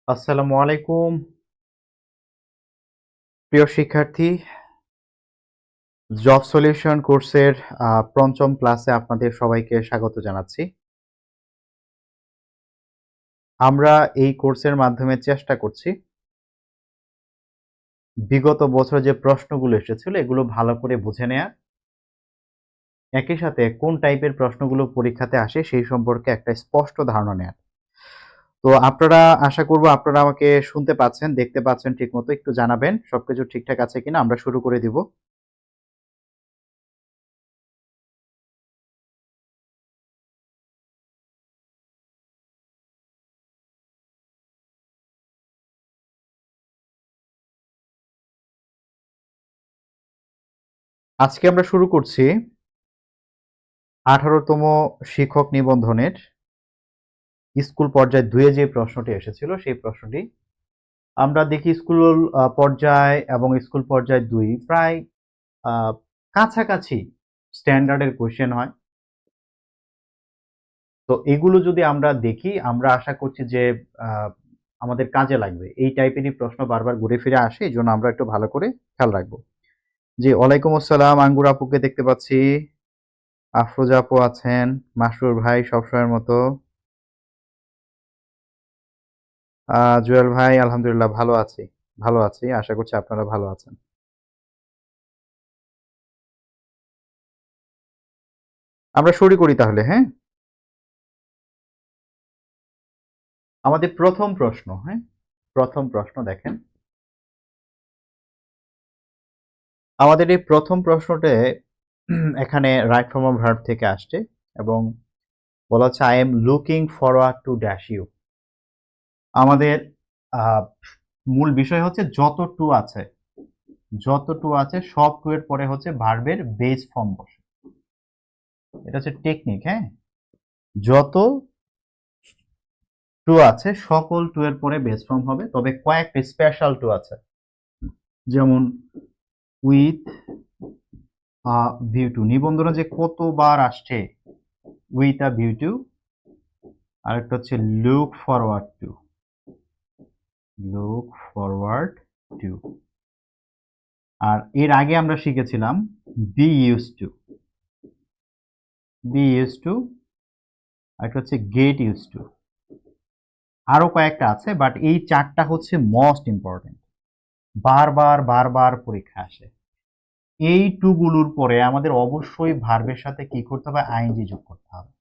আসসালামু আলাইকুম প্রিয় শিক্ষার্থী। জব সলিউশন কোর্সের পঞ্চম ক্লাসে আপনাদের সবাইকে স্বাগত জানাচ্ছি। আমরা এই কোর্সের মাধ্যমে চেষ্টা করছি বিগত বছর যে প্রশ্নগুলো এসেছিল এগুলো ভালো করে বুঝে নেয়া, একই সাথে কোন টাইপের প্রশ্নগুলো পরীক্ষাতে আসে সেই সম্পর্কে একটা স্পষ্ট ধারণা নেয়া। তো আপনারা আশা করব আপনারা আমাকে শুনতে পাচ্ছেন, দেখতে পাচ্ছেন ঠিকমতো। একটু জানাবেন সবকিছু ঠিকঠাক আছে কিনা। আমরা শুরু করে দিব। আজকে আমরা শুরু করছি 18তম শিক্ষক নিবন্ধনের স্কুল পর্যায়ে ২ এ যে প্রশ্নটি এসেছিল সেই প্রশ্নটি আমরা দেখি স্কুল পর্যায় এবং স্কুল পর্যায় ২ প্রায় কাছাকাছি স্ট্যান্ডার্ডের কোয়েশ্চেন হয়। তো এগুলো যদি আমরা দেখি আমরা আশা করছি যে আমাদের কাজে লাগবে। এই টাইপেরই প্রশ্ন বারবার ঘুরে ফিরে আসে, এজন্য আমরা একটু ভালো করে খেয়াল রাখবো। জি, ওয়ালাইকুম আসসালাম। আঙ্গুর আপুকে দেখতে পাচ্ছি, আফরোজা আপু আছেন, মাসরুর ভাই সবসময়ের মতো, জুয়েল ভাই আলহামদুলিল্লাহ ভালো আছি। ভালো আছি। আশা করছি আপনারা ভালো আছেন। আমরা শুরু করি তাহলে, হ্যাঁ? আমাদের প্রথম প্রশ্ন, হ্যাঁ? প্রথম প্রশ্ন দেখেন। আমাদের এই প্রথম প্রশ্নতে এখানে রাইট ফর্ম অফ ভার্ব থেকে আসছে এবং বলা হচ্ছে I am looking forward to dash you. আমাদের আহ, মূল বিষয় হচ্ছে যত টু আছে, যত টু আছে সব টু এর পরে হচ্ছে ভার্বের বেস ফর্ম বসে। এটা হচ্ছে টেকনিক, হ্যাঁ? যত টু আছে সকল টু এর পরে বেস ফর্ম হবে, তবে কয়েকটা স্পেশাল টু আছে, যেমন উইথ ভিউ টু। নিবন্ধনে যে কতবার আসছে উইথ আ ভিউ টু, আর একটা হচ্ছে look forward to, look forward to. আর এর আগে আমরা শিখেছিলাম be used to, be used to, আর একটা হচ্ছে গেট ইউজ টু। আরো কয়েকটা আছে, বাট এই চারটা হচ্ছে মোস্ট ইম্পর্টেন্ট, বারবার বারবার পরীক্ষা আসে। এই টু গুলোর পরে আমাদের অবশ্যই ভার্বের সাথে কি করতে হবে? আইএনজি যোগ করতে হবে।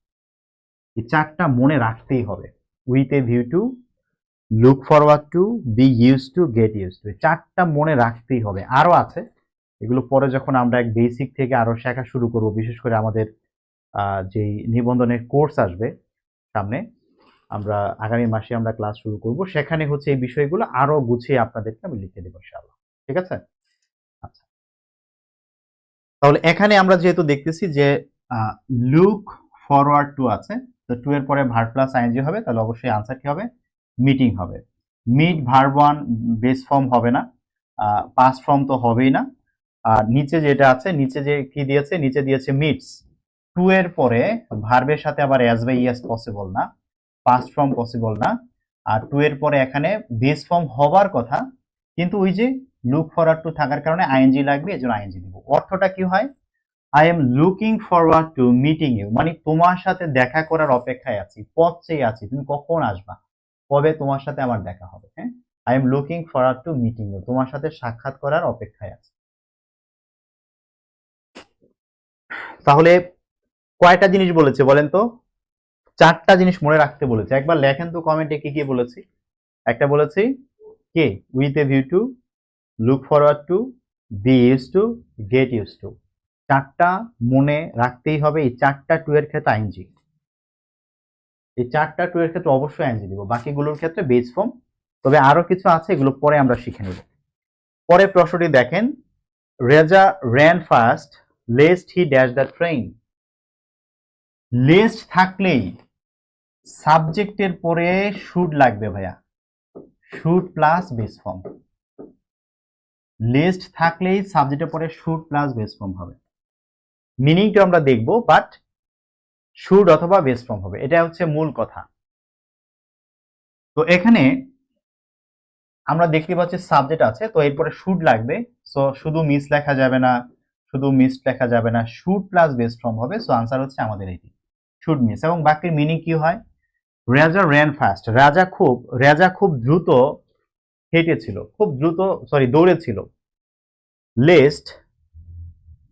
এই চারটা মনে রাখতেই হবে। With a view to, look forward to, be used to, get used to. চারটা মনে রাখতেই হবে। আরো আছে, এগুলো পরে যখন আমরা এক বেসিক থেকে আরো শেখা শুরু করব, বিশেষ করে আমাদের যেই নিবন্ধনের কোর্স আসবে সামনে, আমরা আগামী মাসে আমরা ক্লাস শুরু করব, সেখানে হচ্ছে এই বিষয়গুলো আরো গুছিয়ে আপনাদেরকে আমি লিখে দেবো ইনশাআল্লাহ। ঠিক আছে? আচ্ছা, তাহলে এখানে আমরা যেহেতু দেখতেছি যে লুক ফরওয়ার্ড টু আছে, তো টু এর পরে ভার্ব প্লাস আইএনজি হবে, তাহলে অবশ্যই আনসার কি হবে? মিটিং হবে। Meet verb one base form হবে না, পাস্ট ফর্ম তো হবেই না। আর নিচে যেটা আছে, নিচে যে কি দিয়েছে? নিচে দিয়েছে মিটস। টু এর পরে ভার্বের সাথে আবার অ্যাজ বা ইএস পসিবল না, পাস্ট ফর্ম পসিবল না। আর টু এর পরে এখানে বেস ফর্ম হবার কথা, কিন্তু ওই যে লুক ফরওয়ার্ড টু থাকার কারণে আইএনজি লাগবে, এজন্য আইএনজি দিব। অর্থটা কি হয়? I am looking forward to meeting you, মানে তোমার সাথে দেখা করার অপেক্ষায় আছি, পথ চেয়ে আছি, তুমি কখন আসবা, কবে তোমার সাথে আমার দেখা হবে। হ্যাঁ, I am looking forward to meeting you, তোমার সাথে সাক্ষাৎ করার অপেক্ষায় আছি। তাহলে কয়টা জিনিস বলেছে বলেন তো? চারটা জিনিস মনে রাখতে বলেছে। একবার লেখেন তো কমেন্টে কি কি বলেছি। একটা বলেছি কে? With a view to, look forward to, be used to, get used to. চারটা মনে রাখতেই হবে। এই চারটা টু এর ক্ষেত্রে আইনজি, এই চারটা টু এর ক্ষেত্রে অবশ্যই আইনজি দিব, বাকিগুলোর ক্ষেত্রে বেস ফর্ম। তবে আরো কিছু আছে, এগুলো পরে আমরা শিখে নেব। পরের প্রশ্নটি দেখেন, Reza ran fast lest he dash the train. Lest থাকলেই সাবজেক্টের পরে শুড লাগবে ভাইয়া, should plus base form. Lest থাকলেই সাবজেক্টের পরে শুড প্লাস বেস ফর্ম হবে। মিনিংটা আমরা দেখব, বাট শুড অথবা বেস ফর্ম হবে, এটা হচ্ছে মূল কথা। তো এখানে আমরা দেখতে পাচ্ছি সাবজেক্ট আছে, তো এরপরে শুড লাগবে। সো শুধু মিস লেখা যাবে না, শুধু মিস লেখা যাবে না, শুড প্লাস বেস ফ্রম হবে। সো আনসার হচ্ছে আমাদের এটি, শুড মিস। এবং বাক্যের মিনিং কি হয়? রাজা র্যান ফাস্ট, রাজা খুব দ্রুত হেঁটেছিল, খুব দ্রুত, সরি দৌড়েছিল। লেস্ট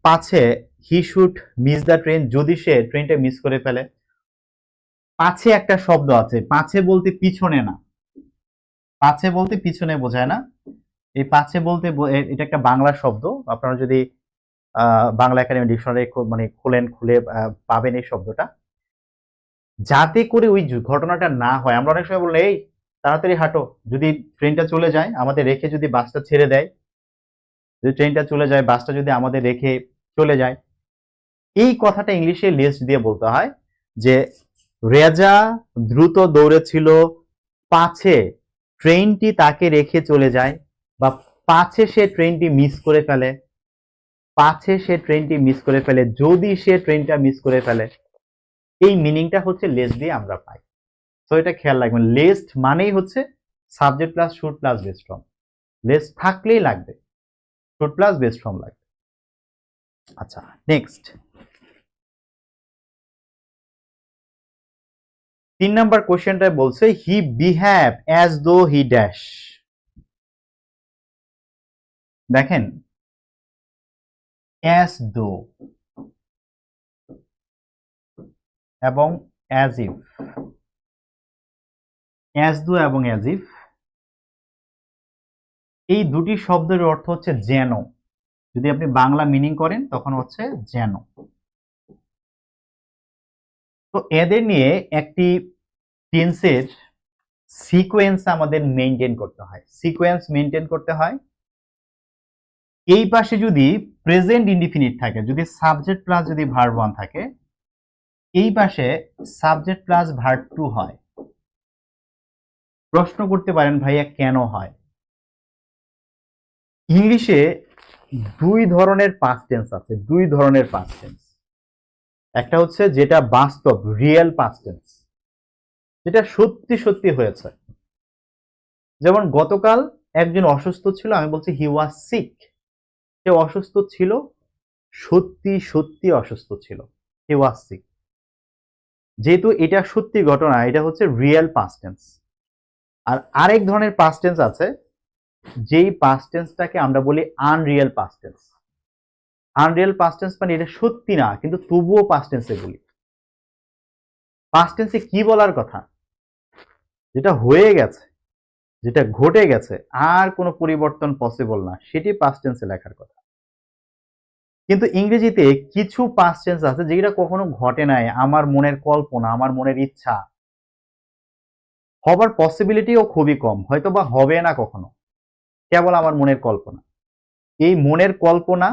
পাছে he should miss the train, যদি সে ট্রেনটা মিস করে ফেলে। পাছে একটা শব্দ আছে, পাছে বলতে পিছনে না, পাছে বলতে পিছনে বোঝায় না। এই পাছে বলতে এটা একটা বাংলা শব্দ। আপনারা যদি বাংলা একাডেমি ডিকশনারি মানে খুলে পাবেন এই শব্দটা। যাতে করে ওই ঘটনাটা না হয়, আমরা অনেক সময় বললে এই তাড়াতাড়ি হাঁটো, যদি ট্রেনটা চলে যায় আমাদের রেখে, যদি বাসটা ছেড়ে দেয়, যদি ট্রেনটা চলে যায়, বাসটা যদি আমাদের রেখে চলে যায়, এই কথাটা ইংলিশে লেস্ট দিয়ে বলতে হয় যে রেজা দ্রুত দৌড়েছিল, পাছে ট্রেনটি তাকে রেখে চলে যায়, বা পাছে সে ট্রেনটি মিস করে ফেলে, পাছে সে ট্রেনটি মিস করে ফেলে, যদি সে ট্রেনটা মিস করে ফেলে। এই মিনিংটা হচ্ছে লেস্ট দিয়ে আমরা পাই। তো এটা খেয়াল রাখবেন, লেস্ট মানেই হচ্ছে subject plus should plus base form. Lest থাকলেই লাগবে, শুড প্লাস বেস ফ্রম লাগবে। আচ্ছা, নেক্সট 3 নাম্বার কোশ্চেনটা বলছে হি behave as though he dash. দেখেন, অ্যাজ দো এবং অ্যাজ ইফ, অ্যাজ দো এবং অ্যাজ ইফ, এই দুটি শব্দের অর্থ হচ্ছে যেন। যদি আপনি বাংলা মিনিং করেন তখন হচ্ছে যেন। তো এদের নিয়ে একটি টেন্সের সিকোয়েন্স আমাদের মেনটেন করতে হয়, সিকোয়েন্স মেনটেন করতে হয়। এই পাশে যদি প্রেজেন্ট ইনডিফিনিট থাকে, যদি সাবজেক্ট প্লাস যদি ভার্ব 1 থাকে, এই পাশে সাবজেক্ট প্লাস ভার্ব 2 হয়। প্রশ্ন করতে পারেন ভাইয়া কেন হয়? ইংলিশে দুই ধরনের পাস্ট টেন্স আছে, দুই ধরনের পাস্ট টেন্স। একটা হচ্ছে যেটা বাস্তব, রিয়েল পাস্ট টেন্স, যেটা সত্যি সত্যি হয়েছে। যেমন গতকাল একজন অসুস্থ ছিল, আমি বলছি হি ওয়াজ সিক, সে অসুস্থ ছিল, সত্যি সত্যি অসুস্থ ছিল, হি ওয়াজ সিক। যেহেতু এটা সত্যি ঘটনা, এটা হচ্ছে রিয়েল পাস্ট টেন্স। আর আরেক ধরনের পাস্ট টেন্স আছে, যেই পাস্ট টেন্সটাকে আমরা বলি Unreal past tense. Unreal past tense মানে এটা সত্যি না, কিন্তু তবুও পাস্ট টেন্সে বলি। পাস্ট টেন্সে কি বলার কথা? যেটা হয়ে গেছে, যেটা ঘটে গেছে, আর কোনো পরিবর্তন পসিবল না, সেটি পাস্ট টেন্সে লেখার কথা। কিন্তু ইংরেজিতে কিছু পাস্ট টেন্স আছে যেটা কখনো ঘটে নাই, আমার মনের কল্পনা, আমার মনের ইচ্ছা, হবার পসিবিলিটিও খুবই কম, হয়তো বা হবে না কখনো, কেবল আমার মনের কল্পনা। এই মনের কল্পনা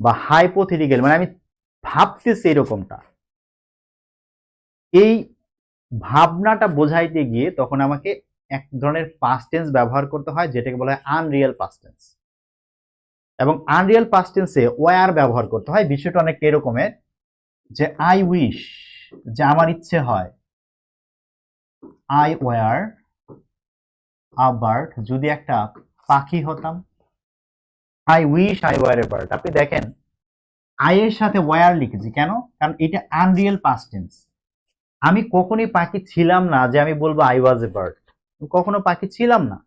বা হাইপোথেটিক্যাল, মানে আমি ভাবতেছি এরকমটা, এই ভাবনাটা বোঝাইতে গিয়ে তখন আমাকে এক ধরনের পাস্ট টেন্স ব্যবহার করতে হয়, যেটাকে বলা হয় আনরিয়েল পাস্ট টেন্স। এবং আনরিয়েল পাস্ট টেন্সে ওয়ার ব্যবহার করতে হয়। বিষয়টা অনেকটা এরকমের যে আই উইশ, যে আমার ইচ্ছে হয়, আই ওয়ার আ বার্ড, যদি একটা পাখি হতাম। I wish I were a bird. আপনি দেখেন আই এর সাথে ওয়ার লিখেছি কেন? কারণ এটা আনরিয়েল পাস্ট টেন্স। আমি কখনোই পাখি ছিলাম না যে আমি বলবো আই ওয়াজ এ বার্ড, কখনো পাখি ছিলাম না।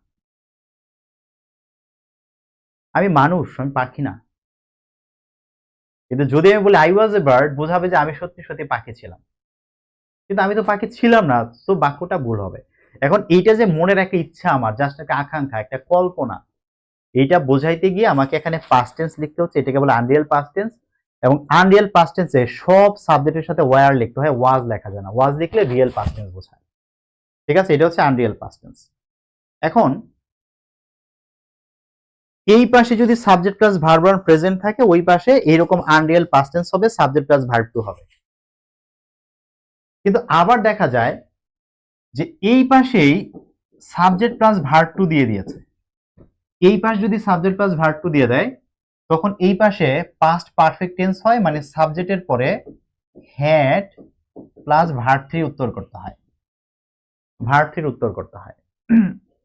আমি মানুষ, আমি পাখি না। কিন্তু যদি আমি বলি আই ওয়াজ এ বার্ড, বোঝাবে যে আমি সত্যি সত্যি পাখি ছিলাম, কিন্তু আমি তো পাখি ছিলাম না, তো বাক্যটা ভুল হবে। এখন এইটা যে মনের একটা ইচ্ছা, আমার জাস্ট একটা আকাঙ্ক্ষা, একটা কল্পনা, এইটা বোঝাইতে গিয়ে আমাকে এখানে পাস্ট টেন্স লিখতে হচ্ছে, এটাকে বলে আনরিয়েল পাস্ট টেন্স। এবং আনরিয়েল পাস্ট টেন্সে সব সাবজেক্টের সাথে ওয়ার লিখতে হয়, ওয়াজ লেখা যায় না, ওয়াজ লিখলে রিয়েল পাস্ট টেন্স বোঝায়। ঠিক আছে, এটা হচ্ছে আনরিয়েল পাস্ট টেন্স। এখন এই পাশে যদি সাবজেক্ট প্লাস ভার্ব 1 প্রেজেন্ট থাকে, ওই পাশে এরকম আনরিয়েল পাস্ট টেন্স হবে, সাবজেক্ট প্লাস ভার্ব 2 হবে। কিন্তু আবার দেখা যায় যে এই পাশেই সাবজেক্ট প্লাস ভার্ব 2 দিয়ে দিয়েছে। এই পাশ যদি সাবজেক্ট প্লাস ভার্ব 2 দিয়ে দেয়, তখন এই পাশে পাস্ট পারফেক্ট টেন্স হয়, মানে সাবজেক্টের পরে হ্যাড প্লাস ভার্ব 3 উত্তর করতে হয়, ভার্ব 3 উত্তর করতে হয়।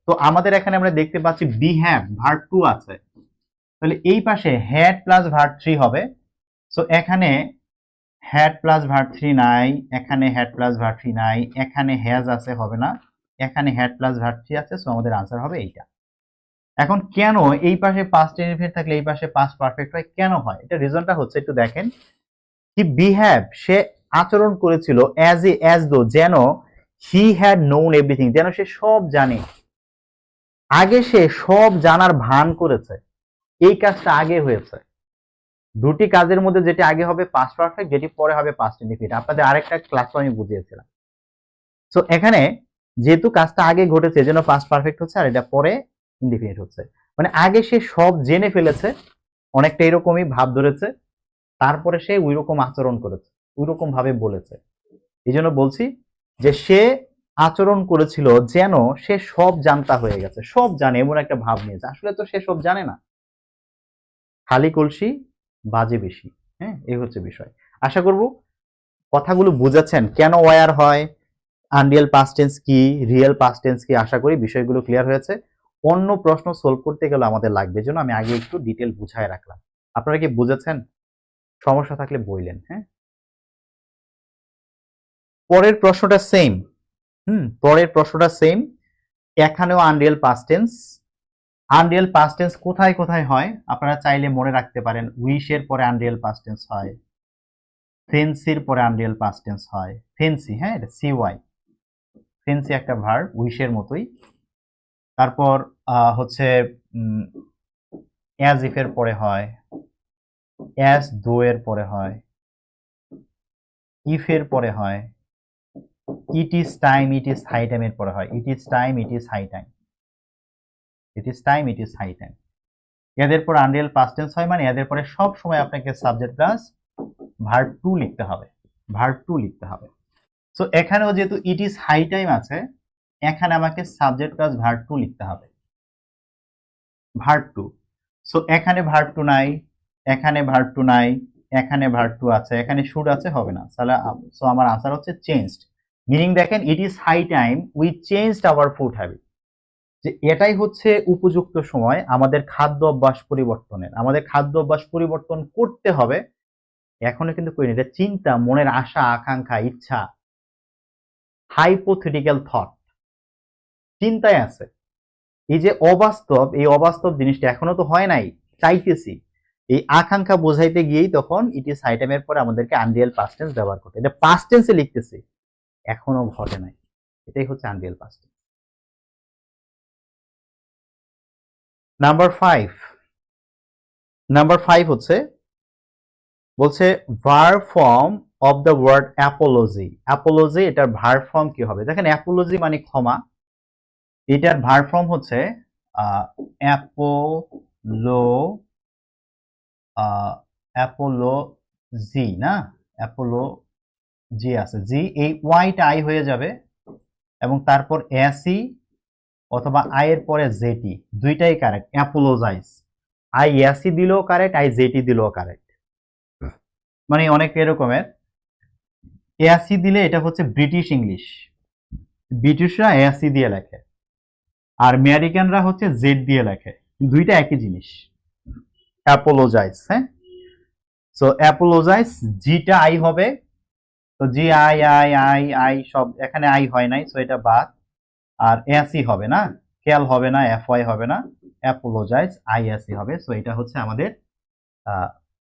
তো আমাদের এখানে আমরা দেখতে পাচ্ছি বি হ্যাভ ভার্ব টু আছে, তাহলে এই পাশে হ্যাড প্লাস ভার্ব থ্রি হবে। সো এখানে হ্যাড প্লাস ভার্ব থ্রি নাই, এখানে হ্যাড প্লাস ভার্ব থ্রি নাই, এখানে হ্যাজ আছে, হবে না, এখানে হ্যাড প্লাস ভার্ব থ্রি আছে। সো আমাদের আনসার হবে এইটা। এখন কেন এই পাশে পাস্ট ইনডিফিনিট থাকলে এই পাশে পাস্ট পারফেক্ট হয়, কেন হয়? এটা রিজনটা হচ্ছে, একটু দেখেন, কি বিহেভ, সে আচরণ করেছিল অ্যাজ দো, যেন হি হ্যাড নোন এভরিথিং, যেন সে সব জানে। আগে সে সব জানার ভান করেছে, এই কাজটা আগে হয়েছে। দুটি কাজের মধ্যে যেটি আগে হবে পাস্ট পারফেক্ট, যেটি পরে হবে পাস্ট ইনডিফিনিট। আপনাদের আরেকটা ক্লাসে আমি বুঝিয়েছিলাম। সো এখানে যেহেতু কাজটা আগে ঘটেছে, এজন্য পাস্ট পারফেক্ট হচ্ছে, আর এটা পরে ইনডিফিনিট হচ্ছে। মানে আগে সে সব জেনে ফেলেছে, অনেকটা এরকমই ভাব ধরেছে, তারপরে সে ওই রকম আচরণ করেছে, ওই রকম ভাবে বলেছে। এই জন্য বলছি যে সে আচরণ করেছিল যেন সে সব জানতা হয়ে গেছে, সব জানে, এমন একটা ভাব নিয়েছে। আসলে তো সে সব জানে না, খালি কলসি বাজে বেশি। হ্যাঁ, এই হচ্ছে বিষয়। আশা করব কথাগুলো বুঝেছেন, কেন ওয়ার হয়, আনরিয়েল পাস্ট টেন্স কি, রিয়েল পাস্ট টেন্স কি। আশা করি বিষয়গুলো ক্লিয়ার হয়েছে। অন্য প্রশ্ন সলভ করতে গেলে আমাদের লাগবে, জন্য আমি আগে একটু ডিটেল বুঝায় রাখলাম। আপনারা কি বুঝেছেন? সমস্যা থাকলে বললেন। হ্যাঁ, পরের প্রশ্নটা সেম। পরের প্রশ্নটা সেম, এখানেও Unreal past tense. Unreal past tense কোথায় কোথায় হয় আপনারা চাইলে মনে রাখতে পারেন। উইশের পরে আনরিয়েল পাস্ট টেন্স হয়, ফেন্সির পরে আনরিয়েল পাস্ট টেন্স হয়। ফেন্সি, হ্যাঁ, এটা সিওয়াই, ফেন্সি একটা ভার্ব, উইশের মতোই। তারপর হচ্ছে অ্যাজ ইফ এর পরে হয়, অ্যাজ দো এর পরে হয়, ইফ এর পরে হয়, it is time, it is high time এর পরে হয়। It is time, it is high time, it is time, it is high time. এদের পর আনরিয়েল পাস্ট টেন্স হয়, মানে এদের পরে সব সময় আপনাকে সাবজেক্ট প্লাস ভার্ব টু লিখতে হবে, ভার্ব টু লিখতে হবে। সো এখানেও যেহেতু ইট ইজ হাই টাইম আছে, এখানে আমাকে সাবজেক্ট প্লাস ভার্ব টু লিখতে হবে, ভার্ব টু। সো এখানে ভার্ব টু নাই, এখানে ভার্ব টু নাই, এখানে ভার্ব টু আছে, এখানে শুড আছে, হবে না। তাহলে সো আমার আনসার হচ্ছে চেঞ্জড। মিনিং দেখেন, it is high time we changed our food habit, যে এটাই হচ্ছে উপযুক্ত সময় আমাদের খাদ্য অভ্যাস পরিবর্তনের। আমাদের খাদ্য অভ্যাস পরিবর্তন করতে হবে, এখনো কিন্তু করিনি। এটা চিন্তা, মনের আশা, আকাঙ্ক্ষা, ইচ্ছা, হাইপোথেটিক্যাল থট, চিন্তায় আছে। এই যে অবাস্তব, এই অবাস্তব জিনিসটা এখনো তো হয় নাই, চাইতেছি। এই আকাঙ্ক্ষা বোঝাইতে গিয়েই তখন ইট ইজ হাই টাইমের পরে আমাদেরকে আনরিয়েল পাস্ট টেন্স ব্যবহার করতে। এটা পাস্ট টেন্সে লিখতেছি, এখনো ঘটে নাই, এটাই হচ্ছে unreal past tense. Number 5, number 5 হচ্ছে, বলছে verb form of the word apology. Apology, এটার ভার্ব ফর্ম কি হবে? দেখেন, অ্যাপোলজি মানে ক্ষমা, এটার ভার্ব ফর্ম হচ্ছে অ্যাপোলো, অ্যাপোলোজি না, অ্যাপোলো জি আছে, জি, এই ওয়াইটা আই হয়ে যাবে, এবং তারপর এসি অথবা আই এর পরে জেটি, দুইটাই কারেক্ট। অ্যাপোলোজাইজ, আই এসি দিলেও কারেক্ট, আই জেটি দিলেও কারেক্ট। মানে অনেক এরকমের, এসি দিলে এটা হচ্ছে ব্রিটিশ ইংলিশ, ব্রিটিশরা এসি দিয়ে লেখে, আর আমেরিকানরা হচ্ছে জেড দিয়ে লেখে, দুইটা একই জিনিস। অ্যাপোলোজাইজ, হ্যাঁ। সো অ্যাপোলোজাইজ, জিটা আই হবে, তো G I I I I সব, এখানে আই হয় নাই, সো এটা বাদ। আর এসি হবে না, কেল হবে না, এফ ওয়াই হবে না, অ্যাপোলোজাইজ আই এসি হবে। সো এটা হচ্ছে আমাদের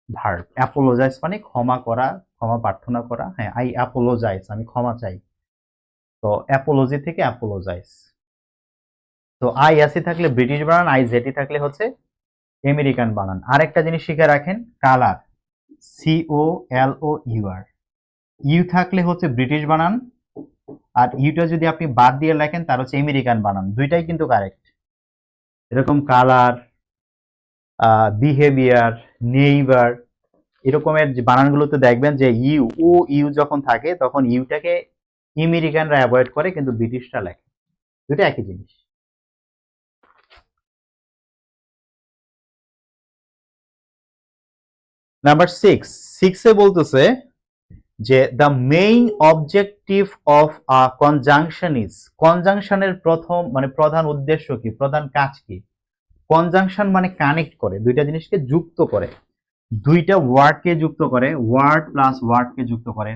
ভার্ব। অ্যাপোলোজাইজ মানে ক্ষমা করা, ক্ষমা প্রার্থনা করা। হ্যাঁ, আই অ্যাপোলোজাইজ, আমি ক্ষমা চাই। তো অ্যাপোলজি থেকে অ্যাপোলোজাইজ। তো আই এসি থাকলে ব্রিটিশ বানান, আই জেটি থাকলে হচ্ছে আমেরিকান বানান। আরেকটা জিনিস শিখে রাখেন, colour, C O L O U R, U থাকলে হচ্ছে ব্রিটিশ বানান, আর ইউটা যদি আপনি বাদ দিয়ে লেখেন তার হচ্ছে আমেরিকান বানান, দুইটাই কিন্তু কারেক্ট। এরকম কালার, বিহেভিয়ার, নেইবার, এরকমের যে বানানগুলোতে দেখবেন যে ইউ, ও ইউ যখন থাকে তখন ইউটাকে আমেরিকানরা অ্যাভয়েড করে, কিন্তু ব্রিটিশরা লেখে, দুটো একই জিনিস। নাম্বার 6, 6 এ বলতেছে যে the main objective of a conjunction is, কনজাংশনের প্রথম মানে প্রধান উদ্দেশ্য কি, প্রধান কাজ কি? কনজাংশন মানে কানেক্ট করে, দুইটা জিনিসকে যুক্ত করে, দুইটা ওয়ার্ডকে যুক্ত করে, ওয়ার্ড প্লাস ওয়ার্ডকে যুক্ত করে,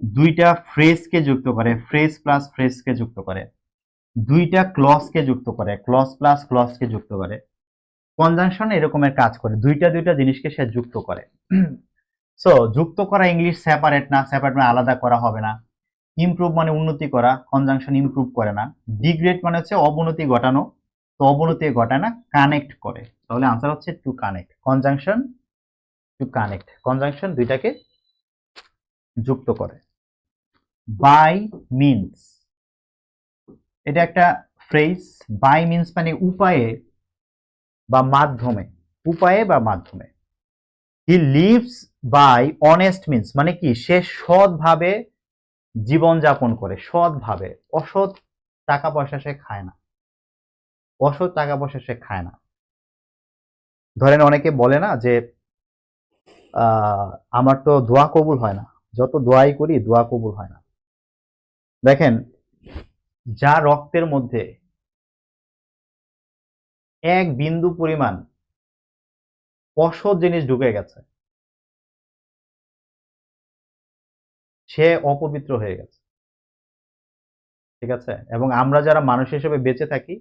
দুইটা ফ্রেজকে যুক্ত করে, ফ্রেজ প্লাস ফ্রেজকে যুক্ত করে, দুইটা ক্লজকে যুক্ত করে, ক্লজ প্লাস ক্লজকে যুক্ত করে। কনজাংশন এরকমের কাজ করে, দুইটা দুইটা জিনিসকে সে যুক্ত করে। সো যুক্ত করা ইংলিশ সেপারেট না, সেপারেট মানে আলাদা করা হবে না। ইমপ্রুভ মানে উন্নতি করা, কনজাংশন ইমপ্রুভ করে না। ডিগ্রেড মানে হচ্ছে অবনতি ঘটানো, তো অবনতি ঘটায় না, কানেক্ট করে। তাহলে আনসার হচ্ছে to connect, conjunction to connect, conjunction দুইটাকে যুক্ত করে। বাই মিনস, এটা একটা ফ্রেজ। বাই মিনস মানে উপায়ে বা মাধ্যমে, উপায়ে বা মাধ্যমে। He lives by honest means মানে কি, সে সৎভাবে জীবন যাপন করে, সৎভাবে, অসৎ টাকা পয়সা সে খায় না, অসৎ টাকা পয়সা সে খায় না। ধরেন অনেকে বলে না যে আমার তো দোয়া কবুল হয় না, যত দোয়াই করি দোয়া কবুল হয় না। দেখেন, যা রক্তের মধ্যে এক বিন্দু পরিমাণ অসৎ জিনিস ঢুকে গেছে, সে অপবিত্র হয়ে গেছে, ঠিক আছে? এবং আমরা যারা মানুষ হিসেবে বেঁচে থাকি,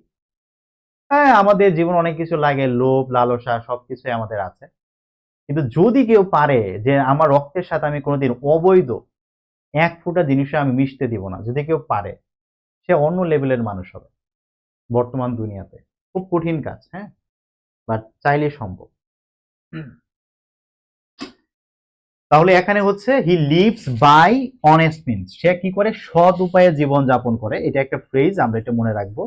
হ্যাঁ আমাদের জীবন অনেক কিছু লাগে, লোভ লালসা সবকিছুই আমাদের আছে, কিন্তু যদি কেউ পারে যে আমার রক্তের সাথে আমি কোনোদিন অবৈধ এক ফোঁটা জিনিসে আমি মিশতে দিব না, যদি কেউ পারে, সে অন্য লেভেলের মানুষ হবে বর্তমান দুনিয়াতে। খুব কঠিন কাজ, হ্যাঁ, বাট চাইলে সম্ভব। তাহলে এখানে হচ্ছে he lives by honest means, সে কি করে, সৎ উপায়ে জীবন যাপন করে, এটা একটা ফ্রেজ, আমরা এটা মনে রাখবো।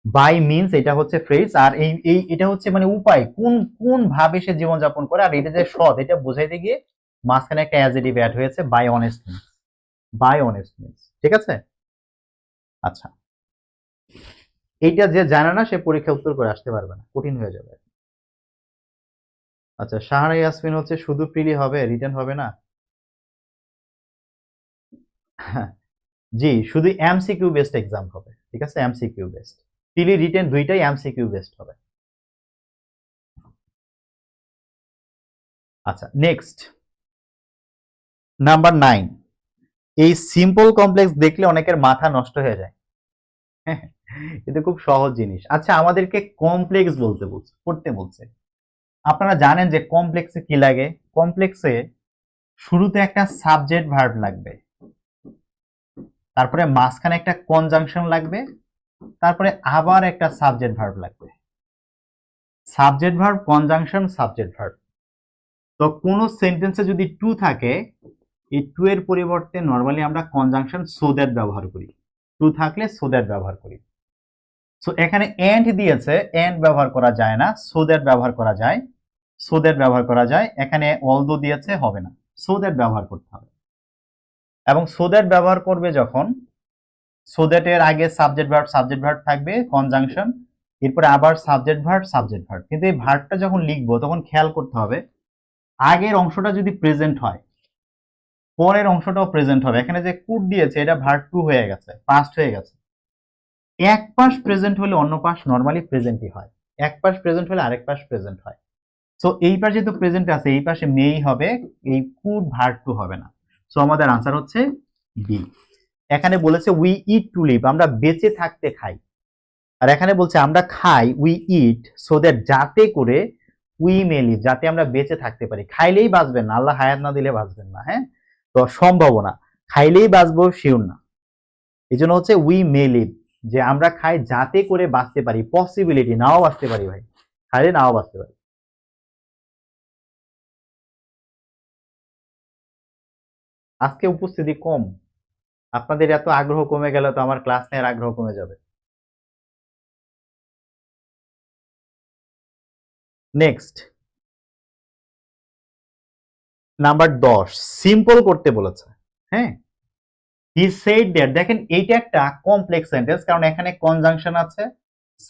বাই মিনস এটা হচ্ছে ফ্রেজ, আর এই এটা হচ্ছে মানে উপায়, কোন কোন ভাবে সে জীবন যাপন করে, আর এটা যে সৎ এটা বোঝাইতে গিয়ে মাঝখানে একটা অ্যাডজেক্টিভ অ্যাড হয়েছে, by honest means, by honest means, ঠিক আছে? আচ্ছা, এইটা যে জানে না সে পরীক্ষা উত্তর করে আসতে পারবে না, কঠিন হয়ে যাবে। আচ্ছা, শাহানা ইয়াসমিন হচ্ছে শুধু প্রিলি হবে, রিটেন হবে না? জি, শুধু এমসিকিউ বেসড এক্সাম হবে, ঠিক আছে, এমসিকিউ বেসড। প্রিলি রিটেন দুইটাই এমসিকিউ বেসড হবে। আচ্ছা, নেক্সট নাম্বার 9, এই সিম্পল কমপ্লেক্স দেখলে অনেকের মাথা নষ্ট হয়ে যায়। এটা খুব সহজ জিনিস। আচ্ছা, আমাদেরকে কমপ্লেক্স বলতে বলছে, পড়তে বলছে। আপনারা জানেন যে কমপ্লেক্সে কি লাগে? কমপ্লেক্সে শুরুতে একটা সাবজেক্ট ভার্ব লাগবে, তারপরে মাঝখানে একটা কনজাংশন লাগবে, তারপরে আবার একটা সাবজেক্ট ভার্ব লাগবে। Subject verb, conjunction, subject verb. তো কোন সেন্টেন্সে যদি টু থাকে, এই টু এর পরিবর্তে নরমালি আমরা কনজাংশন সো দ্যাট ব্যবহার করি, টু থাকলে সো দ্যাট ব্যবহার করি। সো এখানে এন্ড দিয়েছে, এন্ড ব্যবহার করা যায় না, সো দ্যাট ব্যবহার করা যায়, সো দ্যাট ব্যবহার করা যায়। এখানে অলদো দিয়েছে, হবে না, সো দ্যাট ব্যবহার করতে হবে। এবং সো দ্যাট ব্যবহার করবে যখন, সো দ্যাট এর আগে সাবজেক্ট ভার্ব থাকবে, কনজাংশন, এরপরে আবার সাবজেক্ট ভার্ব। কিন্তু এই ভার্বটা যখন লিখবো তখন খেয়াল করতে হবে, আগের অংশটা যদি প্রেজেন্ট হয়, পরের অংশটাও প্রেজেন্ট হবে। এখানে যে কুড দিয়েছে এটা ভার্ব টু হয়ে গেছে, পাস্ট হয়ে গেছে। এক পাশ প্রেজেন্ট হলে অন্য পাশ নরমালি প্রেজেন্টই হয়, এক পাশ প্রেজেন্ট হলে আরেক পাশ প্রেজেন্ট হয়। সো এই পাশে যেহেতু প্রেজেন্ট আছে, এই পাশে মেই হবে, এই কুড ভার্ব টু হবে না। সো আমাদের আনসার হচ্ছে বি। এখানে বলেছে উই ইট টু লিভ, আমরা বেঁচে থাকতে খাই, আর এখানে বলছে আমরা খাই, উই ইট সো দ্যাট, যাতে করে উই মে লিভ, যাতে আমরা বেঁচে থাকতে পারি। খাইলেই বাঁচবেন না, আল্লাহ হায়াত না দিলে বাঁচবেন না, হ্যাঁ, তো সম্ভাবনা, খাইলেই বাঁচবো শিওর না। এই জন্য হচ্ছে উই মে লিভ, যে আমরা খাই যাতে করে বাঁচতে পারি, পসিবিলিটি, নাও বাঁচতে পারি ভাই, খাইলে নাও বাঁচতে পারি। আজকে উপস্থিতি কম, আপনাদের এত আগ্রহ কমে গেলে তো আমার ক্লাস নেওয়ার আগ্রহ কমে যাবে। নেক্সট নাম্বার 10, সিম্পল করতে বলেছে, হ্যাঁ। হি সেড দ্যাট, দেখেন এইটা একটা কমপ্লেক্স সেন্টেন্স, কারণ এখানে কনজাংশন আছে,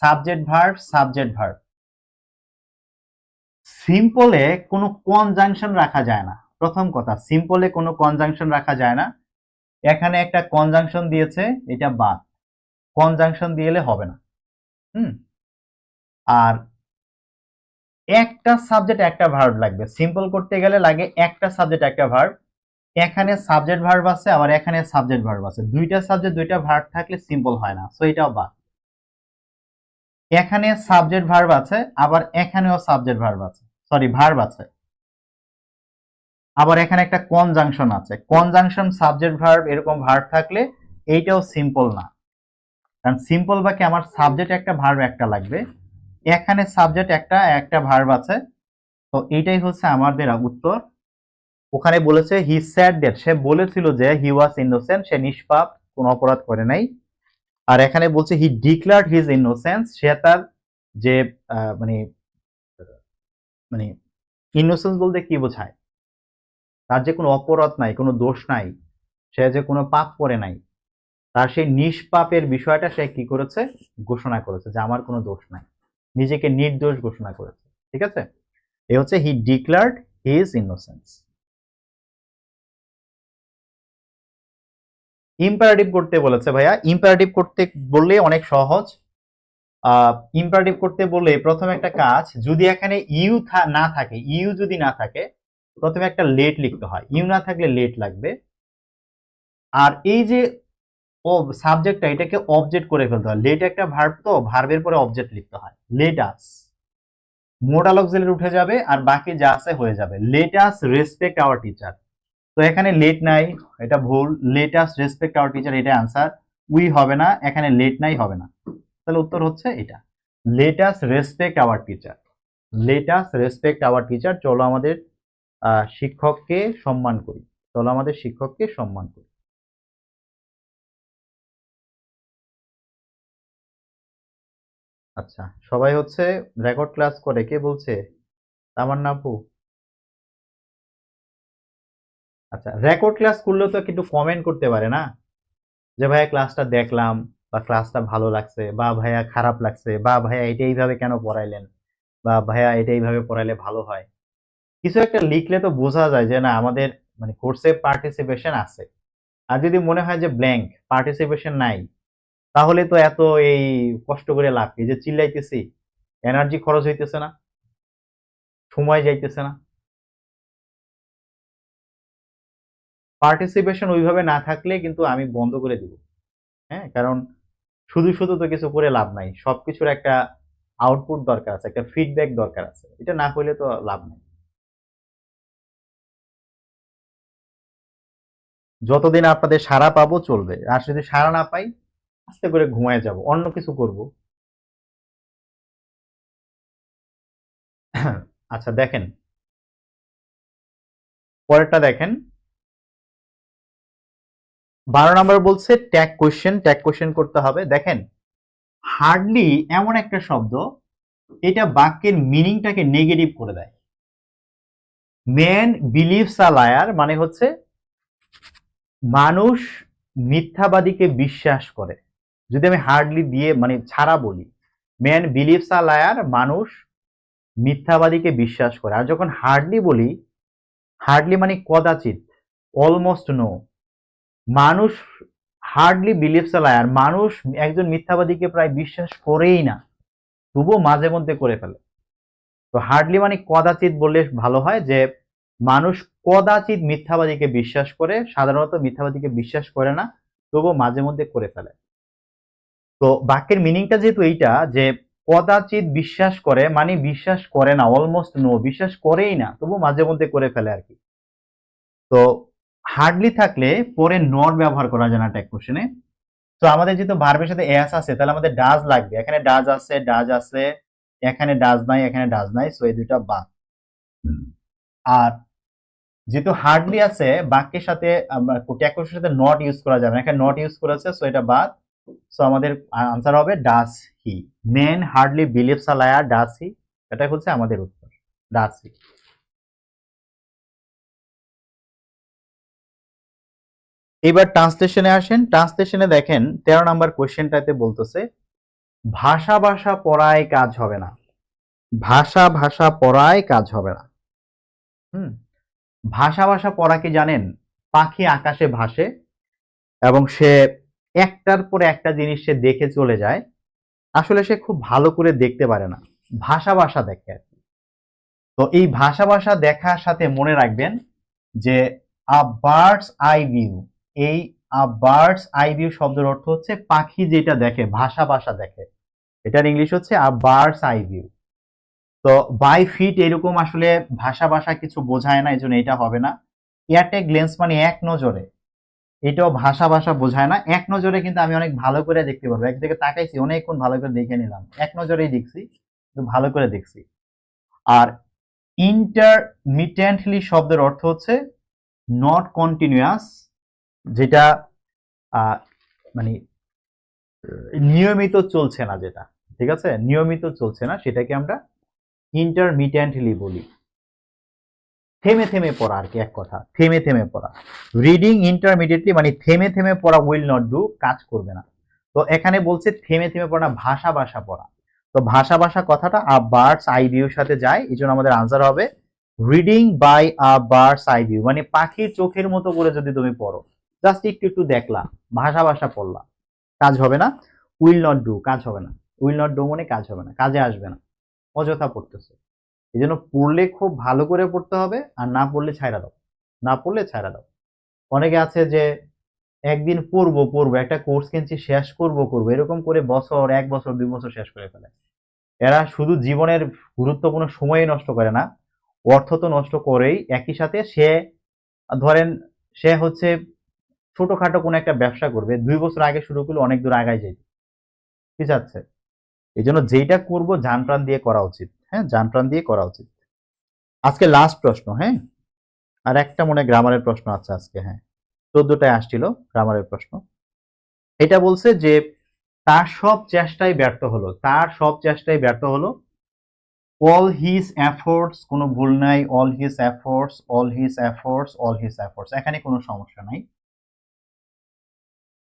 সাবজেক্ট ভার্ব। সিম্পলে কোনো কনজাংশন রাখা যায় না, প্রথম কথা, সিম্পলে কোনো কনজাংশন রাখা যায় না। এখানে একটা কনজাংশন দিয়েছে, এটা বাদ, কনজাংশন দিলে হবে না। আর একটা সাবজেক্ট একটা ভার্ব লাগবে, সিম্পল করতে গেলে লাগে একটা সাবজেক্ট একটা ভার্ব। এখানে সাবজেক্ট ভার্ব আছে, আবার এখানে সাবজেক্ট ভার্ব আছে, দুইটা সাবজেক্ট দুইটা ভার্ব থাকলে সিম্পল হয় না, সো এটাও বাদ। এখানে সাবজেক্ট ভার্ব আছে, আবার এখানেও সাবজেক্ট ভার্ব আছে, সরি ভার্ব আছে, আবার এখানে একটা কনজাংশন আছে। কনজাংশন সাবজেক্ট ভার্ব এরকম ভার্ব থাকলে এইটাও সিম্পল না, কারণ সিম্পল বাক্যে আমার সাবজেক্ট একটা ভার্ব একটা লাগবে, এখানে সাবজেক্ট একটা একটা ভার্ব আছে, তো এইটাই হচ্ছে আমাদের উত্তর। ওখানে বলেছে হি স্যাড দ্যাট, সে বলেছিল যে হি ওয়াজ ইনোসেন্ট, সে নিষ্পাপ, কোনো অপরাধ করে নাই। আর এখানে বলছে হি ডিক্লার্ড হিজ ইনোসেন্স, সে তার যে মানে মানে ইনোসেন্স বলতে কি বোঝায়, তার যে কোনো অপরাধ নাই, কোনো দোষ নাই, সে যে কোনো পাপ করে নাই, তার সেই নিষ্পাপের বিষয়টা সে কি করেছে, ঘোষণা করেছে যে আমার কোনো দোষ নাই, নিজেকে নির্দোষ ঘোষণা করেছে। ঠিক আছে, এই হচ্ছে হি ডিক্লার্ড হিজ ইনোসেন্স। ইম্পারেটিভ করতে বলেছে ভাইয়া, ইম্পারেটিভ করতে বললে অনেক সহজ। ইম্পারেটিভ করতে বললে প্রথমে একটা কাজ, যদি এখানে ইউ না থাকে, ইউ যদি না থাকে প্রথমে একটা লেট লিখতে হয়, ইউ না থাকলে লেট লাগবে। আর এই যে ও সাবজেক্টটা, এটাকে অবজেক্ট করে ফেলতে হয়, লেট একটা ভার্ব, তো ভার্বের পরে অবজেক্ট লিখতে হয়, লেট আস, মোডাল অক্সিলারি উঠে যাবে আর বাকি যা আছে হয়ে যাবে, let us respect our teacher. তো এখানে লেট নাই, এটা ভুল, let us respect our teacher এটা আনসার, উই হবে না, এখানে লেট নাই হবে না, তাহলে উত্তর হচ্ছে এটা, let us respect our teacher, let us respect our teacher. চলো আমাদের শিক্ষককে সম্মান করি, চলো আমাদের শিক্ষককে সম্মান করি। আচ্ছা, সবাই হচ্ছে রেকর্ড ক্লাস করে, কে বলছে? তামান্না আপু। আচ্ছা, রেকর্ড ক্লাস করলেও তো একটু কমেন্ট করতে পারে না, যে ভাইয়া ক্লাসটা দেখলাম, বা ক্লাসটা ভালো লাগছে, বা ভাইয়া খারাপ লাগছে, বা ভাইয়া এটা এইভাবে কেন পড়াইলেন, বা ভাইয়া এটা এইভাবে পড়াইলে ভালো হয়। কিছু একটা লিখলে তো বোঝা যায় যে না আমাদের মানে কোর্সে পার্টিসিপেশন আছে। আর যদি মনে হয় যে ব্ল্যাঙ্ক, পার্টিসিপেশন নাই, তাহলে তো এত এই কষ্ট করে লাভ কি, যে চিল্লাইতেছি, এনার্জি খরচ হইতেছে না, সময় যাইতেছে না। পার্টিসিপেশন ওইভাবে না থাকলে কিন্তু আমি বন্ধ করে দিব। হ্যাঁ, কারণ শুধু শুধু তো কিছু করে লাভ নাই, সবকিছুর একটা আউটপুট দরকার আছে, একটা ফিডব্যাক দরকার আছে, এটা না হইলে তো লাভ নাই। যতদিন আপনাদের সাড়া পাবো চলবে, আর যদি সাড়া না পাই আস্তে করে ঘুমায় যাব, অন্য কিছু করব। আচ্ছা দেখেন, পরেরটা দেখেন, 12 নম্বর বলছে ট্যাগ কোশ্চেন, ট্যাগ কোশ্চেন করতে হবে। দেখেন, হার্ডলি এমন একটা শব্দ, এটা বাক্যের মিনিংটাকে নেগেটিভ করে দেয়। ম্যান বিলিভস আ লায়ার মানে হচ্ছে মানুষ মিথ্যাবাদীকে বিশ্বাস করে। যদি আমি হার্ডলি দিয়ে মানে ছাড়া বলি, ম্যান বিলিভস আ লায়ার, মানুষ মিথ্যাবাদীকে বিশ্বাস করে। আর যখন হার্ডলি বলি, হার্ডলি মানে কদাচিৎ, অলমোস্ট নো, মানুষ হার্ডলি বিলিভস আ লায়ার, মানুষ একজন মিথ্যাবাদীকে প্রায় বিশ্বাস করেই না, তবুও মাঝে মধ্যে করে ফেলে। তো হার্ডলি মানে কদাচিৎ বললে ভালো হয়, যে মানুষ কদাচিৎ মিথ্যাবাদীকে বিশ্বাস করে, সাধারণত মিথ্যাবাদীকে বিশ্বাস করে না, তবুও মাঝে মধ্যে করে ফেলে। তো বাক্যের মিনিংটা যেহেতু এইটা, যে কদাচিৎ বিশ্বাস করে মানে বিশ্বাস করে না, অলমোস্ট নো, বিশ্বাস করেই না, তবু মাঝে মধ্যে করে ফেলে আর কি। তো হার্ডলি থাকলে পরে নট ব্যবহার করা যায় না ট্যাগ কোশ্চেনে। তো আমাদের যেহেতু ভার্বের সাথে এস আছে, তাহলে আমাদের ডাজ লাগবে, এখানে ডাজ আছে, ডাজ আছে, এখানে ডাজ নাই, এখানে ডাজ নাই, সো এই দুইটা বাদ। আর যেহেতু হার্ডলি আছে, বাক্যের সাথে ট্যাগ কোশ্চেনের সাথে নট ইউজ করা যাবে না, এখানে নট ইউজ করেছে, সো এটা বাদ। সো আমাদের আনসার হবে does he, men hardly believes a liar, does he, এটা হচ্ছে আমাদের উত্তর, ডাজ হি। এবার ট্রান্সলেশনে আসেন, ট্রান্সলেশনে দেখেন 13 নম্বর কোশ্চেনটাতে বলতেছে ভাষা ভাষা পড়ায় কাজ হবে না, ভাষা ভাষা পড়ায় কাজ হবে না। হুম, ভাষা ভাষা পড়া কি জানেন? পাখি আকাশে ভাসে এবং সে একটার পর একটা জিনিস সে দেখে চলে যায়। আসলে সে খুব ভালো করে দেখতে পারে না, ভাষা ভাষা দেখে আর কি। তো এই ভাষা ভাষা দেখার সাথে মনে রাখবেন যে আ বার্ডস আই ভিউ, এই আ বার্ডস আই ভিউ শব্দের অর্থ হচ্ছে পাখি যেটা দেখে, ভাষা ভাষা দেখে। এটার ইংলিশ হচ্ছে আ বার্ডস আই ভিউ। তো বাই ফিট এরকম আসলে ভাষা ভাষা কিছু বোঝায় না, এই জন্য এটা হবে না। এট এ গ্লেন্স মানে এক নজরে, এটাও ভাষা ভাষা বোঝায় না। এক নজরে কিন্তু আমি অনেক ভালো করে দেখতে পারবো, একদিকে তাকাইছি অনেকক্ষণ ভালো করে দেখে নিলাম, এক নজরেই দেখছি, কিন্তু ভালো করে দেখছি। আর ইন্টারমিটেন্টলি শব্দের অর্থ হচ্ছে নট কন্টিনিউয়াস, যেটা আহ, মানে নিয়মিত চলছে না, যেটা ঠিক আছে নিয়মিত চলছে না সেটাকে আমরা ইন্টারমিটেন্টলি বলি। থেমে থেমে পড়া আর কি, এক কথা থেমে থেমে পড়া। রিডিং ইন্টারমিডিয়েটলি মানে থেমে থেমে পড়া, উইল নট ডু কাজ করবে না। তো এখানে বলছে থেমে থেমে পড়া, ভাষা ভাষা পড়া। তো ভাষা ভাষা কথাটা আ বার্ডস আই ভিউর সাথে যায়, এই জন্য আমাদের আনসার হবে reading by a bird's eye view, মানে পাখির চোখের মতো করে যদি তুমি পড়ো, জাস্ট একটু একটু দেখলা, ভাষা ভাষা পড়লা, কাজ হবে না। উইল নট ডু কাজ হবে না, উইল নট ডু মানে কাজ হবে না, কাজে আসবে না, অযথা পড়তেছে। এই জন্য পড়লে খুব ভালো করে পড়তে হবে, আর না পড়লে ছাইড়া দাও, না পড়লে ছাইড়া দাও। অনেকে আছে যে একদিন পড়বো পড়বো, একটা কোর্স কিনছি শেষ করব করবো, এরকম করে বছর, 1 বছর 2 বছর শেষ করে ফেলে। এরা শুধু জীবনের গুরুত্বপূর্ণ সময় নষ্ট করে না, অর্থ তো নষ্ট করেই, একই সাথে সে ধরেন সে হচ্ছে ছোটখাটো কোনো একটা ব্যবসা করবে, 2 বছর আগে শুরু করলে অনেক দূর আগায় যাইবে, ঠিক আছে। এই জন্য যেটা করবো জান প্রাণ দিয়ে করা উচিত, হ্যাঁ জান প্রাণ দিয়ে করা উচিত। আজকে লাস্ট প্রশ্ন, হ্যাঁ আর একটা মনে হয় গ্রামারের প্রশ্ন আছে আজকে, হ্যাঁ 14টায় আসছিল গ্রামারের প্রশ্ন। এটা বলছে যে তার সব চেষ্টাই ব্যর্থ হলো, তার সব চেষ্টাই ব্যর্থ হলো। অল হিজ এফোর্টস, কোনো ভুল নাই, all his efforts, all his efforts, all his efforts, এখানে কোনো সমস্যা নাই।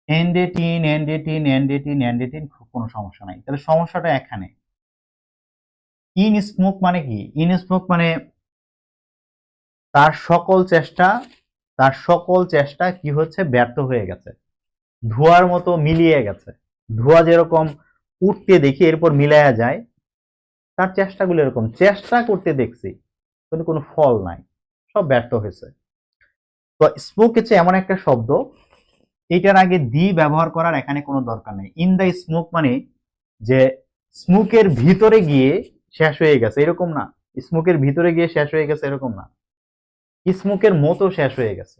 এন্ডেটিন এন্ডেটিন এন্ডেটিন এন্ডেটিন, কোনো সমস্যা নাই। তাহলে সমস্যাটা এখানে। ইন স্মোক মানে কি? ইন স্মোক মানে তার সকল চেষ্টা, তার সকল চেষ্টা কি হচ্ছে, ব্যর্থ হয়ে গেছে, ধোঁয়ার মতো মিলিয়ে গেছে। ধোঁয়া যেরকম উঠতে দেখি এরপর মিলায়া যায়, তার চেষ্টাগুলো এরকম, চেষ্টা করতে দেখছি কিন্তু কোনো ফল নাই, সব ব্যর্থ হয়েছে। তো স্মোক হচ্ছে এমন একটা শব্দ, এটার আগে দি ব্যবহার করার এখানে কোনো দরকার নেই। ইন দ্য স্মোক মানে যে স্মোকের ভিতরে গিয়ে শেষ হয়ে গেছে এরকম না, স্মোকের ভিতরে গিয়ে শেষ হয়ে গেছে এরকম না, স্মোকের মতো শেষ হয়ে গেছে,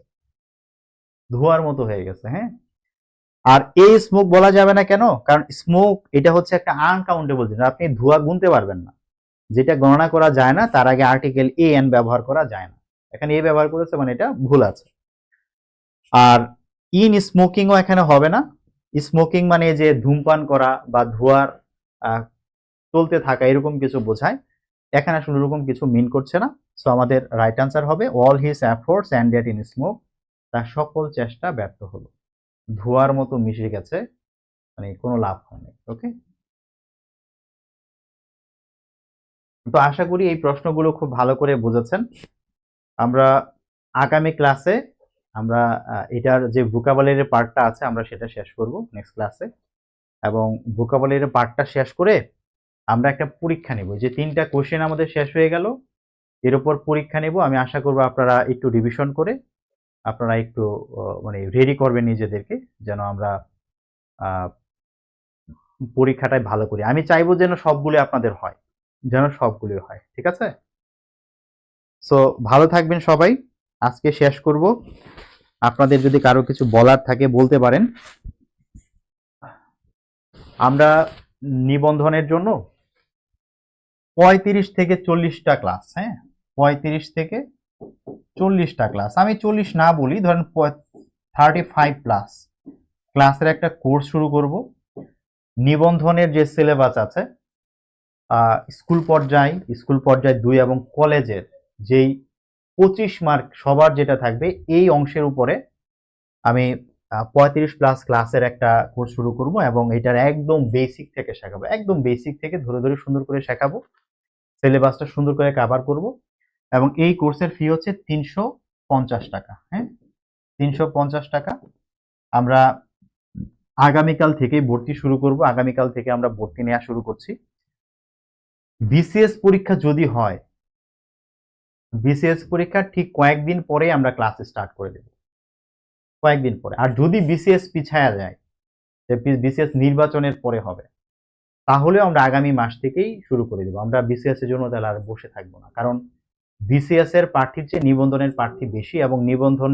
ধোঁয়ার মতো হয়ে গেছে, হ্যাঁ। আর এই স্মোক বলা যাবে না কেন? কারণ স্মোক এটা হচ্ছে একটা আনকাউন্টেবল জিনিস, আপনি ধোঁয়া গুনতে পারবেন না, যেটা গণনা করা যায় না তার আগে আর্টিকেল এ এন ব্যবহার করা যায় না। এখানে এ ব্যবহার করেছে মানে এটা ভুল আছে। আর ইন স্মোকিংও এখানে হবে না। স্মোকিং মানে যে ধূমপান করা বা ধোঁয়ার আহ, চলতে থাকা এরকম কিছু বোঝায়, এখানে আসলে এরকম কিছু মিন করছে না। সো আমাদের রাইট আনসার হবে all his efforts ended in smoke, তার সকল চেষ্টা ব্যর্থ হলো, ধোঁয়ার মতো মিশে গেছে, মানে কোনো লাভ হয়নি। ওকে, তো আশা করি এই প্রশ্নগুলো খুব ভালো করে বুঝেছেন। আমরা আগামী ক্লাসে আমরা এটার যে ভোকাবুলারি পার্টটা আছে আমরা সেটা শেষ করব নেক্সট ক্লাসে, এবং ভোকাবুলারি পার্টটা শেষ করে আমরা একটা পরীক্ষা নেব, যে 3টা কোশ্চেন আমাদের শেষ হয়ে গেল, এর উপর পরীক্ষা নেব। আমি আশা করব আপনারা একটু রিভিশন করে আপনারা একটু মানে রেডি করবেন নিজেদেরকে, যেন আমরা পরীক্ষাটায় ভালো করি। আমি চাইবো যেন সবগুলো আপনাদের হয়, যেন সবগুলো হয়, ঠিক আছে। সো ভালো থাকবেন সবাই, আজকে শেষ করব। আপনাদের যদি কারো কিছু বলার থাকে বলতে পারেন। আমরা নিবন্ধনের জন্য 35 থেকে 40টা ক্লাস, হ্যাঁ 35 থেকে 40টা ক্লাস, আমি 40 না বলি, ধরেন 35+ ক্লাসের একটা কোর্স শুরু করব। নিবন্ধনের যে সিলেবাস আছে স্কুল পর্যায় 2 এবং কলেজের যেই 25 মার্ক সবার যেটা থাকবে, এই অংশের উপরে আমি 35+ ক্লাসের একটা কোর্স শুরু করব, এবং এটার একদম বেসিক থেকে শেখাবো, একদম বেসিক থেকে ধরে ধরে সুন্দর করে শেখাবো, সিলেবাসটা সুন্দর করে কভার করব। এবং এই কোর্সের ফি হচ্ছে টাকা। হ্যাঁ, 350 টাকা। আমরা আগামীকাল থেকেই ভর্তি শুরু করব। আগামীকাল থেকে আমরা ভর্তি নেওয়া শুরু করছি। বিসিএস পরীক্ষা যদি হয়, বিসিএস পরীক্ষার ঠিক কয়েকদিন পরেই আমরা ক্লাস স্টার্ট করে দেব, কয়েকদিন পরে। আর যদি বিসিএস পিছায়া যায়, যে বিসিএস নির্বাচনের পরে হবে, তাহলেও আমরা আগামী মাস থেকেই শুরু করে দেব। আমরা বিসিএস এর জন্য তাহলে আর বসে থাকবো না, কারণ বিসিএস এর প্রার্থীর চেয়ে নিবন্ধনের প্রার্থী বেশি, এবং নিবন্ধন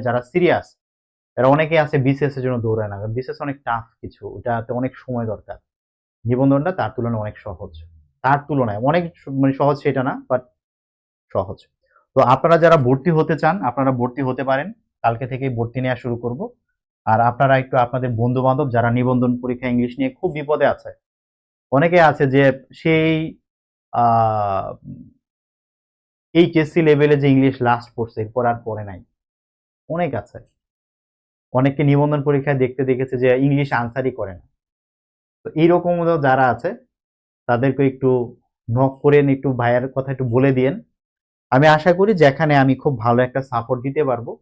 যারা সিরিয়াস, এরা অনেকে আছে বিসিএস এর জন্য দৌড়ায় না। বিসিএস অনেক টাফ কিছু, ওটাতে অনেক সময় দরকার। নিবন্ধনটা তার তুলনায় অনেক সহজ, তার তুলনায় অনেক মানে সহজ সেটা না, বাট সহজ। তো আপনারা যারা ভর্তি হতে চান, আপনারা ভর্তি হতে পারেন। কালকে থেকেই ভর্তি নেওয়া শুরু করব। আর আপনারা একটু আপনাদের বন্ধু বান্ধব যারা নিবন্ধন পরীক্ষা ইংলিশ নিয়ে খুব বিপদে আছে, অনেকে আছে যে সেই আহ এইচএসসি লেভেলে যে ইংলিশ লাস্ট পড়ছে, এরপর আর পড়ে নাই, অনেক আছে। অনেককে নিবন্ধন পরীক্ষায় দেখতে দেখেছে যে ইংলিশ আনসারই করে না। তো এইরকম যারা আছে তাদেরকে একটু নক করেন, একটু ভাইয়ের কথা একটু বলে দিয়েন। আমি আশা করি যে এখানে আমি খুব ভালো একটা সাপোর্ট দিতে পারবো,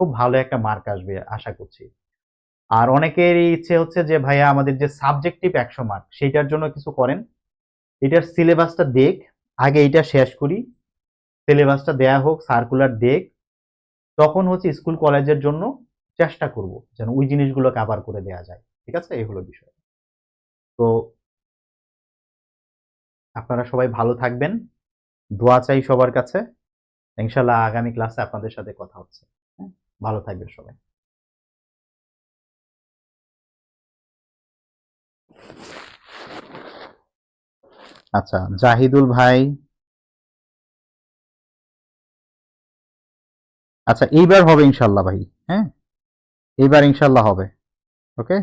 খুব ভালো একটা মার্ক আসবে আশা করছি। আর অনেকের ইচ্ছে হচ্ছে যে ভাইয়া আমাদের যে সাবজেক্টিভ 100 মার্ক, সেইটার জন্য কিছু করেন। এটার সিলেবাসটা দেখ, আগে এটা শেষ করি, সিলেবাসটা দেয়া হোক, সার্কুলার দেখ, তখন হচ্ছে স্কুল কলেজের জন্য চেষ্টা করব যেন ওই জিনিসগুলো কভার করে দেয়া যায়। ঠিক আছে, এই হলো বিষয়। তো আপনারা সবাই ভালো থাকবেন, দোয়া চাই সবার কাছে। ইনশাল্লাহ আগামী ক্লাসে আপনাদের সাথে কথা হচ্ছে। হ্যাঁ, ভালো থাকবেন সবাই। আচ্ছা, জাহিদুল ভাই। আচ্ছা, এইবার হবে ইনশাল্লাহ ভাই। হ্যাঁ, এইবার ইনশাল্লাহ হবে। ওকে,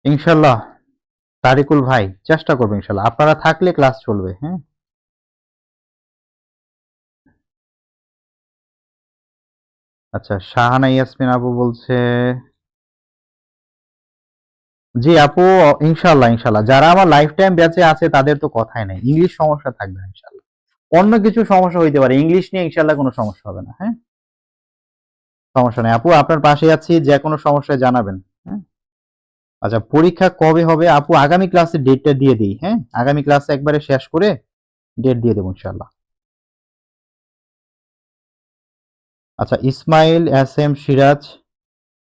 ইনশাল্লাহ। তারিকুল ভাই চেষ্টা করবে ইনশাল্লাহ, আপনারা থাকলে ক্লাস চলবে। হ্যাঁ, আচ্ছা, শাহানা ইয়াসমিন আপু বলছে, জি আপু, ইনশাল্লাহ ইনশাল্লাহ, যারা আমার লাইফ টাইম ব্যাচে আছে তাদের তো কথাই নাই, ইংলিশ সমস্যা থাকবে না ইনশাল্লাহ। অন্য কিছু সমস্যা হইতে পারে, ইংলিশ নিয়ে ইনশাল্লাহ কোনো সমস্যা হবে না। হ্যাঁ, সমস্যা নেই আপু, আপনার পাশে আছি, যে কোনো সমস্যায় জানাবেন। হ্যাঁ, আচ্ছা, পরীক্ষা কবে হবে আপু? আগামী ক্লাসে ডেটটা দিয়ে দিই। হ্যাঁ, আগামী ক্লাসে একবারে শেষ করে ডেট দিয়ে দেবো ইনশাল্লাহ। আচ্ছা, ইসমাইল এস এম সিরাজ,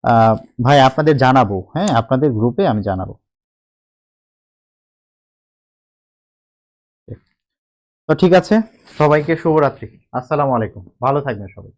আহ, ভাই আপনাদের জানাবো। হ্যাঁ, আপনাদের গ্রুপে আমি জানাবো। তো ঠিক আছে, সবাইকে শুভরাত্রি। আসসালামু আলাইকুম, ভালো থাকবেন সবাই।